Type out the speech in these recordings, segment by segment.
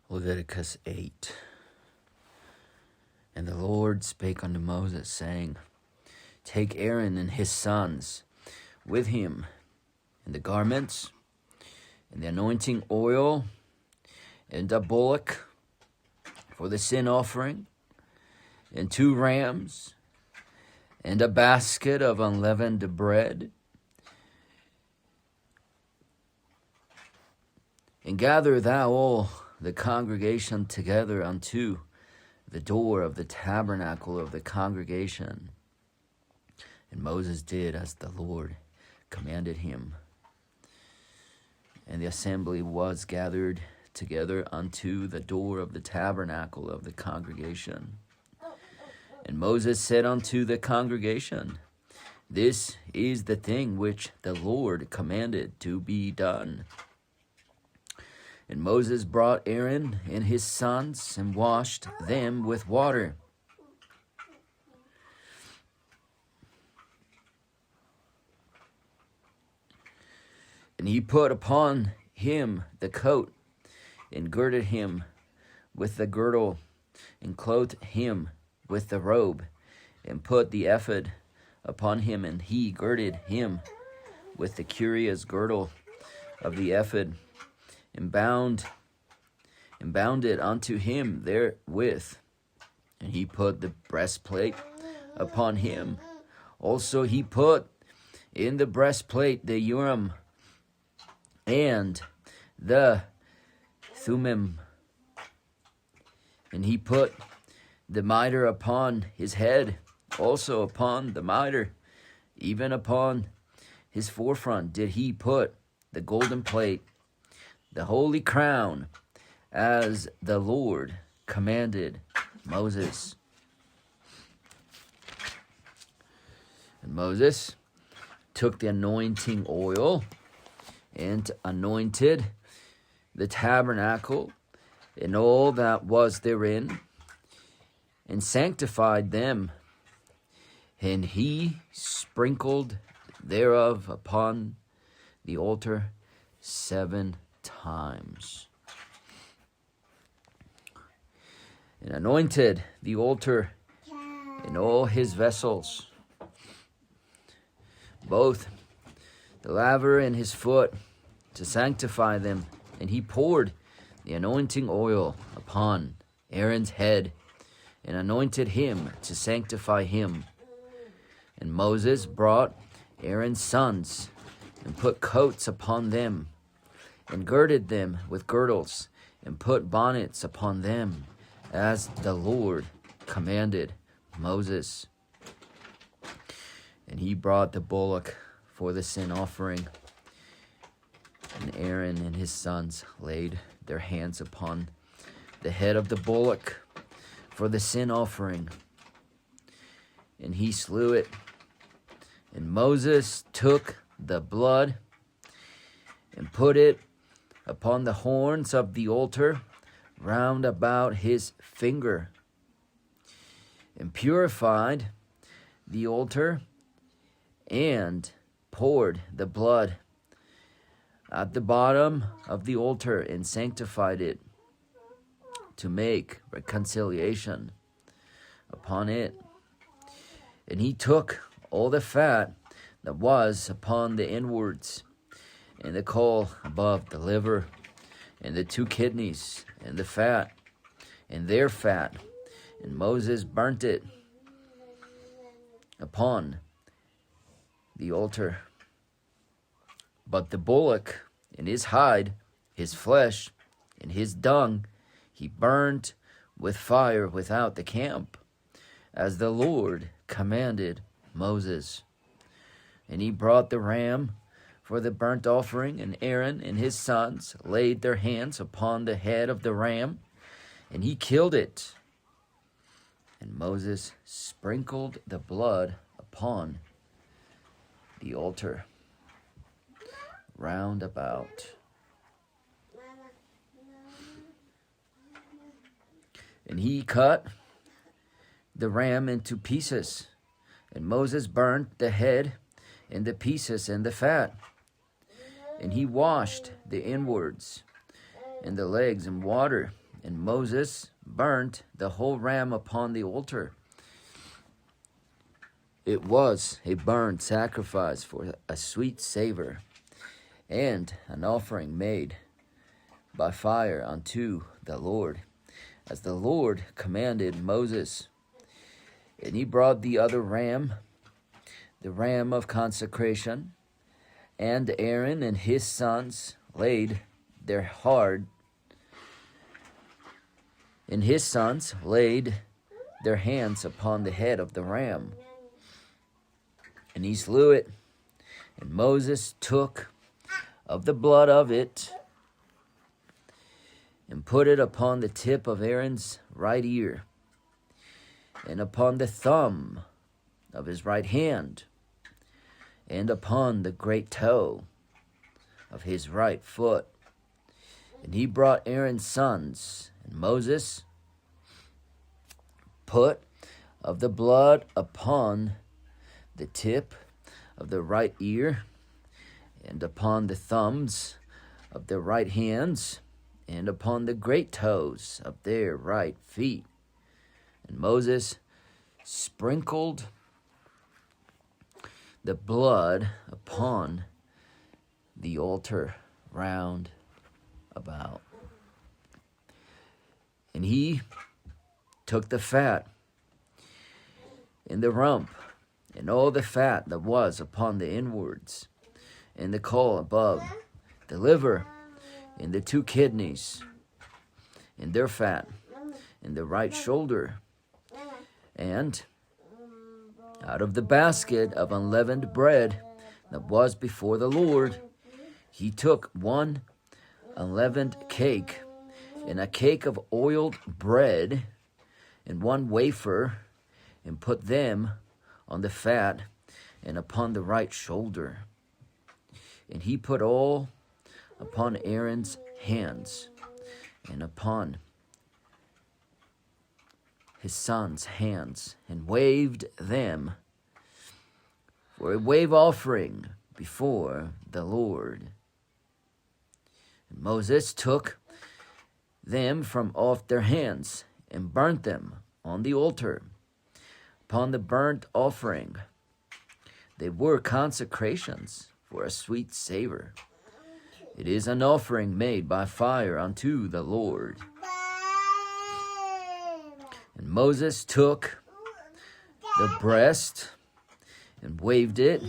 Leviticus 8. And the Lord spake unto Moses, saying, Take Aaron and his sons with him, and the garments, and the anointing oil, and a bullock for the sin offering, and 2 rams, and a basket of unleavened bread, and gather thou all the congregation together unto the door of the tabernacle of the congregation. And Moses did as the Lord commanded him. And the assembly was gathered together unto the door of the tabernacle of the congregation. And Moses said unto the congregation, This is the thing which the Lord commanded to be done. And Moses brought Aaron and his sons and washed them with water. And he put upon him the coat, and girded him with the girdle, and clothed him with the robe, and put the ephod upon him, and he girded him with the curious girdle of the ephod, and bound it unto him therewith. And he put the breastplate upon him. Also he put in the breastplate the Urim and the Thummim. And he put the mitre upon his head, also upon the mitre, even upon his forefront did he put the golden plate, the holy crown, as the Lord commanded Moses. And Moses took the anointing oil and anointed the tabernacle and all that was therein, and sanctified them. And he sprinkled thereof upon the altar 7 times. And anointed the altar and all his vessels, both the laver and his foot, to sanctify them. And he poured the anointing oil upon Aaron's head, and anointed him to sanctify him. And Moses brought Aaron's sons, and put coats upon them, and girded them with girdles, and put bonnets upon them, as the Lord commanded Moses. And he brought the bullock for the sin offering. And Aaron and his sons laid their hands upon the head of the bullock for the sin offering, and he slew it. And Moses took the blood and put it upon the horns of the altar round about his finger, and purified the altar, and poured the blood at the bottom of the altar, and sanctified it, to make reconciliation upon it. And he took all the fat that was upon the inwards, and the caul above the liver, and the 2 kidneys, and the fat, and their fat, and Moses burnt it upon the altar. But the bullock and his hide, his flesh, and his dung, he burnt with fire without the camp, as the Lord commanded Moses. And he brought the ram for the burnt offering, and Aaron and his sons laid their hands upon the head of the ram, and he killed it. And Moses sprinkled the blood upon the altar round about. And he cut the ram into pieces, and Moses burnt the head and the pieces and the fat. And he washed the inwards and the legs in water, And Moses burnt the whole ram upon the altar. It was a burnt sacrifice for a sweet savor, and an offering made by fire unto the Lord, as the Lord commanded Moses. And he brought the other ram, the ram of consecration, and Aaron and his sons laid their hands upon the head of the ram, and he slew it. And Moses took of the blood of it, and put it upon the tip of Aaron's right ear, and upon the thumb of his right hand, and upon the great toe of his right foot. And he brought Aaron's sons, and Moses put of the blood upon the tip of the right ear, and upon the thumbs of their right hands, and upon the great toes of their right feet. And Moses sprinkled the blood upon the altar round about. And he took the fat and the rump, and all the fat that was upon the inwards, and the caul above, the liver, and the 2 kidneys, and their fat, and the right shoulder, and out of the basket of unleavened bread that was before the Lord, he took 1 unleavened cake, and a cake of oiled bread, and 1 wafer, and put them on the fat and upon the right shoulder. And he put all upon Aaron's hands, and upon his sons' hands, and waved them for a wave offering before the Lord. And Moses took them from off their hands, and burnt them on the altar upon the burnt offering. They were consecrations for a sweet savor. It is an offering made by fire unto the Lord. And Moses took the breast and waved it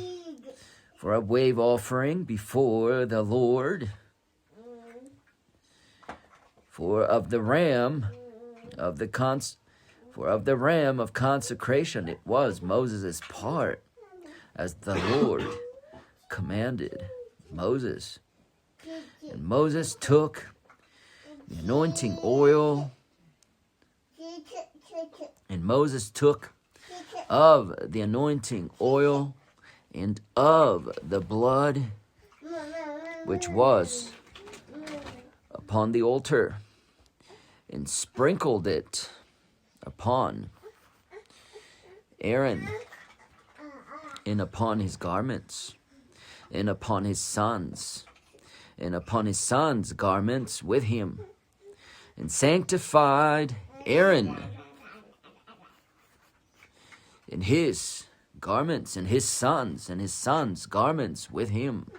for a wave offering before the Lord. For of the ram of consecration it was Moses' part, as the Lord commanded Moses. And Moses took the anointing oil, and Moses took of the anointing oil and of the blood which was upon the altar, and sprinkled it upon Aaron, and upon his garments, and upon his sons, and upon his sons' garments with him, and sanctified Aaron in his garments, and his sons' garments with him.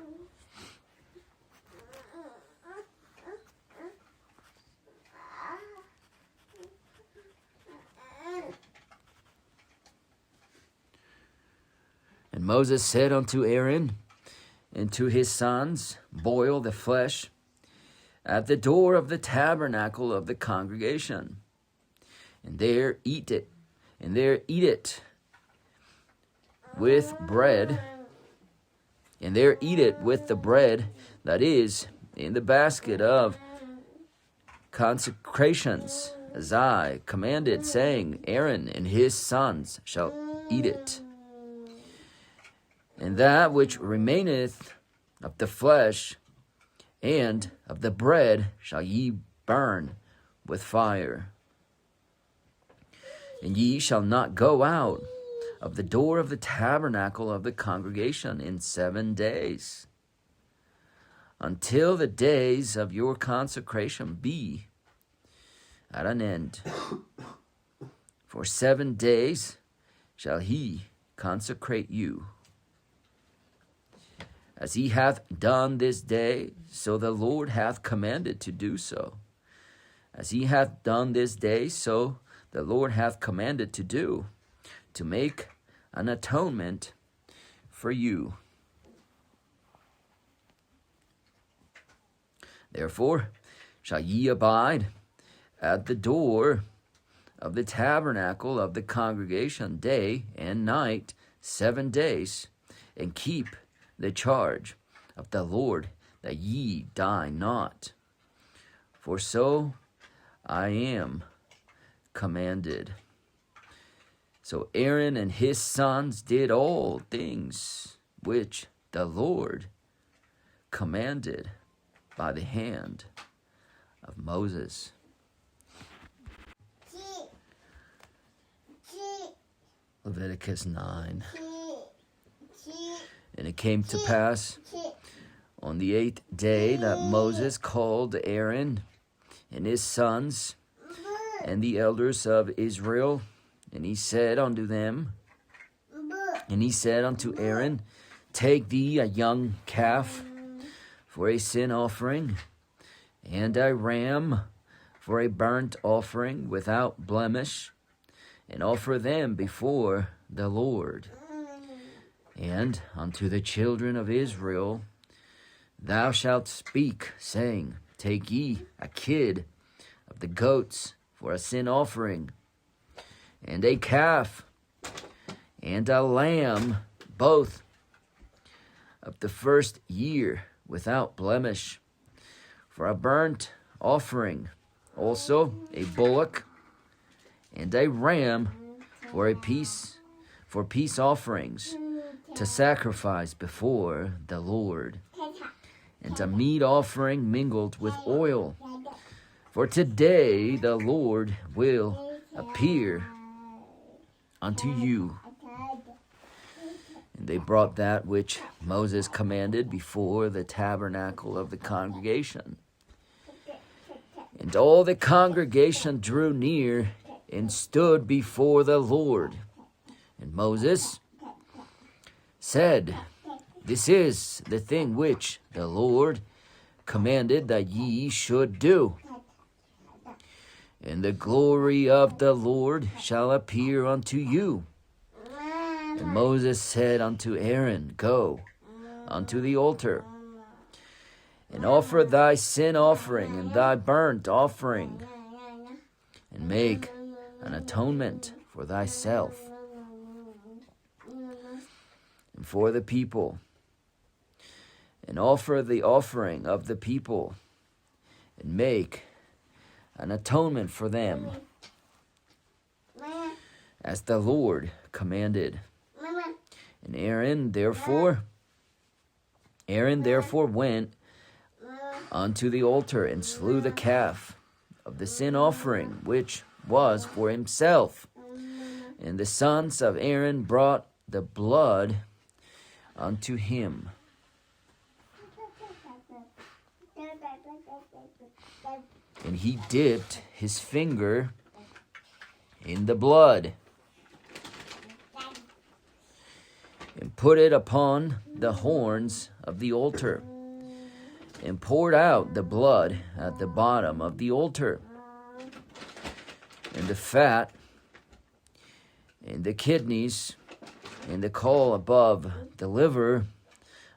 And Moses said unto Aaron and to his sons, boil the flesh at the door of the tabernacle of the congregation, and there eat it, with bread, and there eat it with the bread that is in the basket of consecrations, as I commanded, saying, Aaron and his sons shall eat it. And that which remaineth of the flesh and of the bread shall ye burn with fire. And ye shall not go out of the door of the tabernacle of the congregation in 7 days, until the days of your consecration be at an end. For 7 days shall he consecrate you. As he hath done this day, so the Lord hath commanded to do so. As he hath done this day, so the Lord hath commanded to do, to make an atonement for you. Therefore shall ye abide at the door of the tabernacle of the congregation day and night 7 days, and keep the charge of the Lord, that ye die not. For so I am commanded. So Aaron and his sons did all things which the Lord commanded by the hand of Moses. Leviticus 9. And it came to pass on the 8th day that Moses called Aaron and his sons and the elders of Israel, and he said unto Aaron, Take thee a young calf for a sin offering, and a ram for a burnt offering without blemish, and offer them before the Lord. And unto the children of Israel thou shalt speak, saying, Take ye a kid of the goats for a sin offering, and a calf, and a lamb, both of the first year without blemish, for a burnt offering, also a bullock, and a ram for peace offerings, to sacrifice before the Lord, and a meat offering mingled with oil. For today the Lord will appear unto you. And they brought that which Moses commanded before the tabernacle of the congregation. And all the congregation drew near and stood before the Lord. And Moses said, This is the thing which the Lord commanded that ye should do. And the glory of the Lord shall appear unto you. And Moses said unto Aaron, Go unto the altar, and offer thy sin offering and thy burnt offering, and make an atonement for thyself and for the people, and offer the offering of the people, and make an atonement for them, as the Lord commanded. And Aaron therefore went unto the altar, and slew the calf of the sin offering, which was for himself. And the sons of Aaron brought the blood unto him. And he dipped his finger in the blood, and put it upon the horns of the altar, and poured out the blood at the bottom of the altar. And the fat, and the kidneys, and the caul above the liver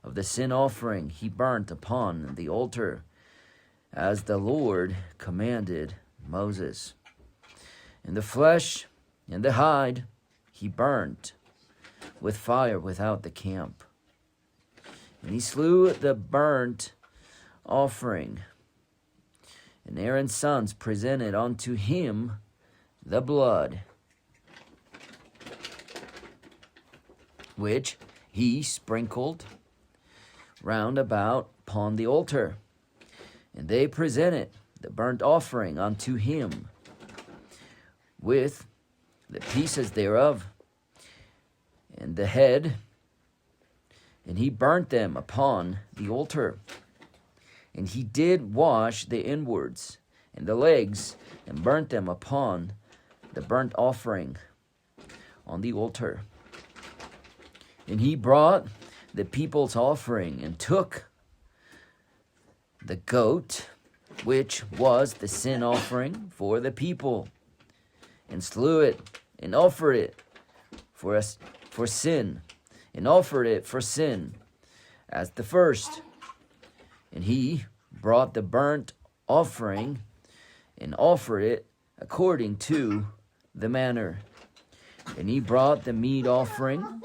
of the sin offering he burnt upon the altar, as the Lord commanded Moses. And the flesh and the hide he burnt with fire without the camp. And he slew the burnt offering. And Aaron's sons presented unto him the blood, which he sprinkled round about upon the altar. And they presented the burnt offering unto him, with the pieces thereof, and the head, and he burnt them upon the altar. And he did wash the inwards, and the legs, and burnt them upon the burnt offering on the altar. And he brought the people's offering, and took the goat, which was the sin offering for the people, and slew it, and offered it for sin, and offered it for sin as the first. And he brought the burnt offering, and offered it according to the manner. And he brought the meat offering,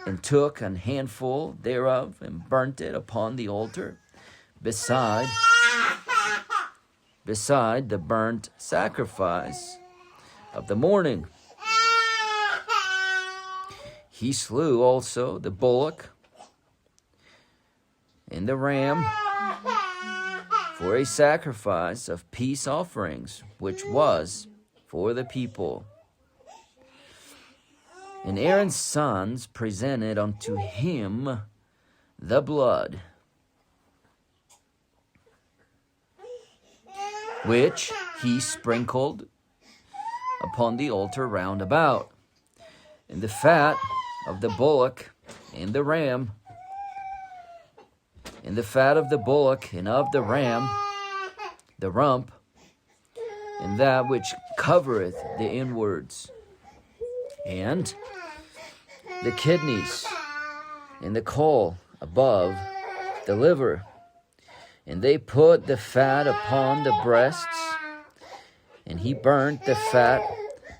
and took an handful thereof, and burnt it upon the altar, beside the burnt sacrifice of the morning. He slew also the bullock and the ram for a sacrifice of peace offerings, which was for the people. And Aaron's sons presented unto him the blood, which he sprinkled upon the altar round about, and the fat of the bullock and the ram, and the fat of the bullock and of the ram, the rump, and that which covereth the inwards, and the kidneys, and the caul above the liver. And they put the fat upon the breasts, and he burnt the fat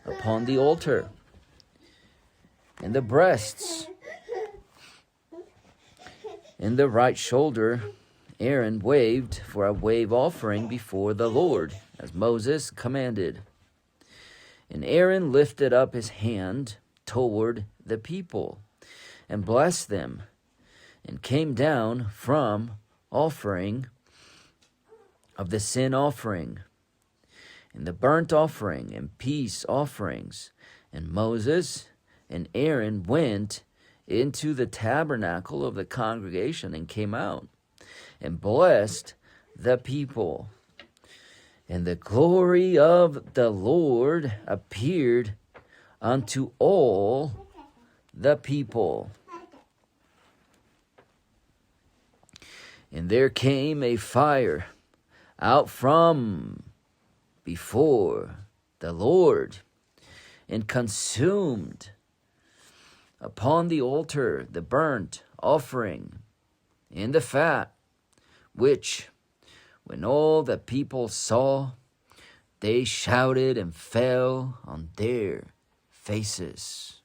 upon the altar. And the breasts and the right shoulder Aaron waved for a wave offering before the Lord, as Moses commanded. And Aaron lifted up his hand toward the people, and blessed them, and came down from offering of the sin offering, and the burnt offering, and peace offerings. And Moses and Aaron went into the tabernacle of the congregation, and came out, and blessed the people. And the glory of the Lord appeared unto all the people. And there came a fire out from before the Lord, and consumed upon the altar the burnt offering and the fat, which when all the people saw, they shouted and fell on their faces.